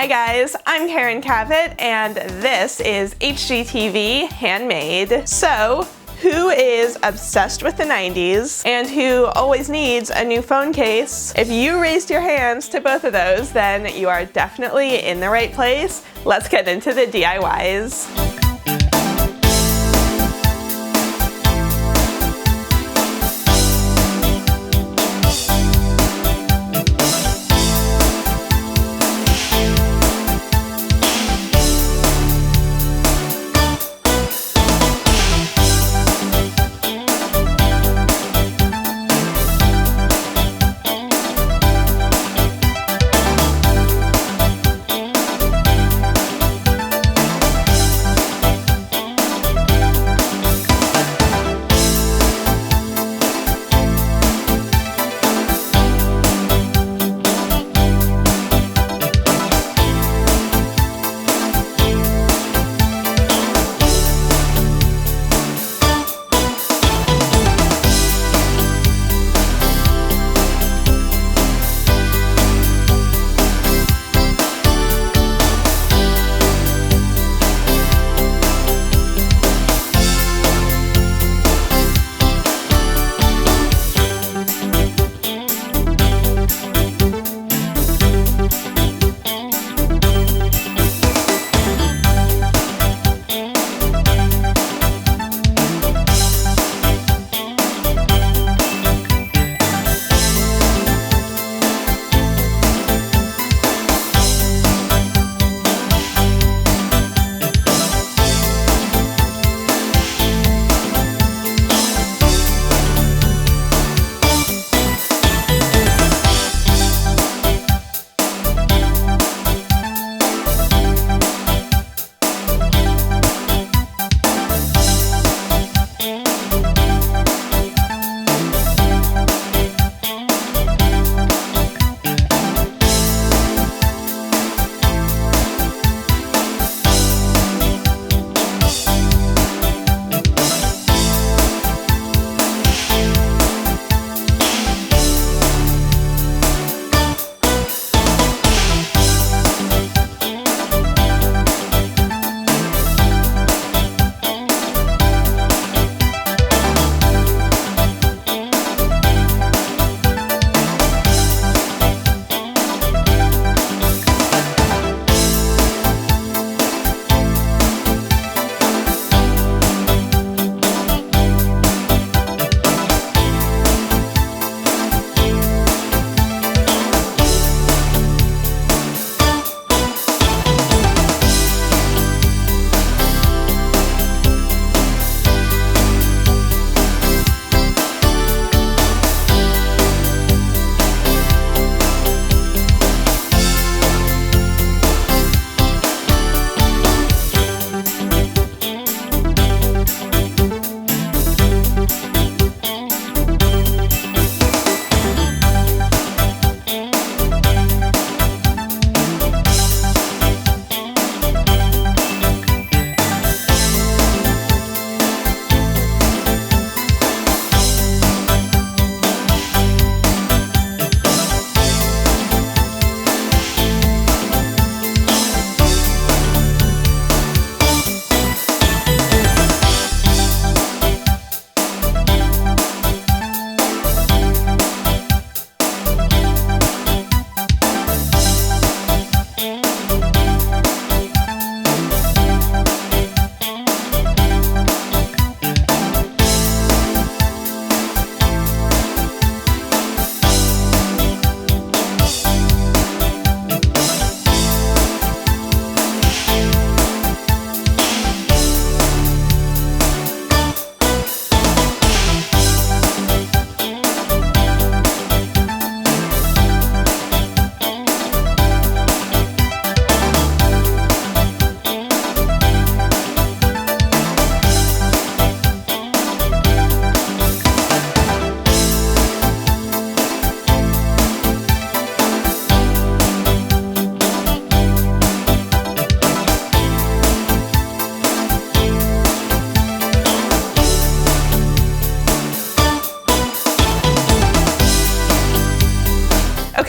Hi guys, I'm Karen Cavett and this is HGTV Handmade. So, who is obsessed with the 90s and who always needs a new phone case? If you raised your hands to both of those, then you are definitely in the right place. Let's get into the DIYs.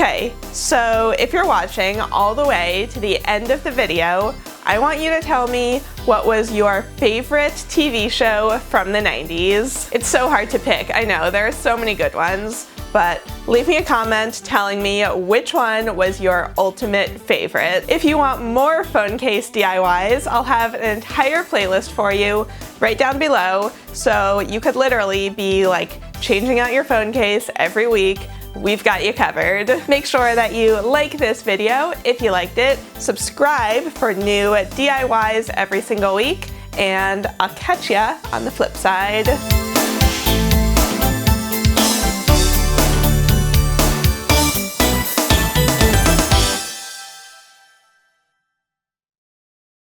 Okay, so if you're watching all the way to the end of the video, I want you to tell me what was your favorite TV show from the 90s. It's so hard to pick, I know, there are so many good ones, but leave me a comment telling me which one was your ultimate favorite. If you want more phone case DIYs, I'll have an entire playlist for you right down below, so you could literally be like changing out your phone case every week. We've got you covered. Make sure that you like this video if you liked it, subscribe for new DIYs every single week, and I'll catch ya on the flip side.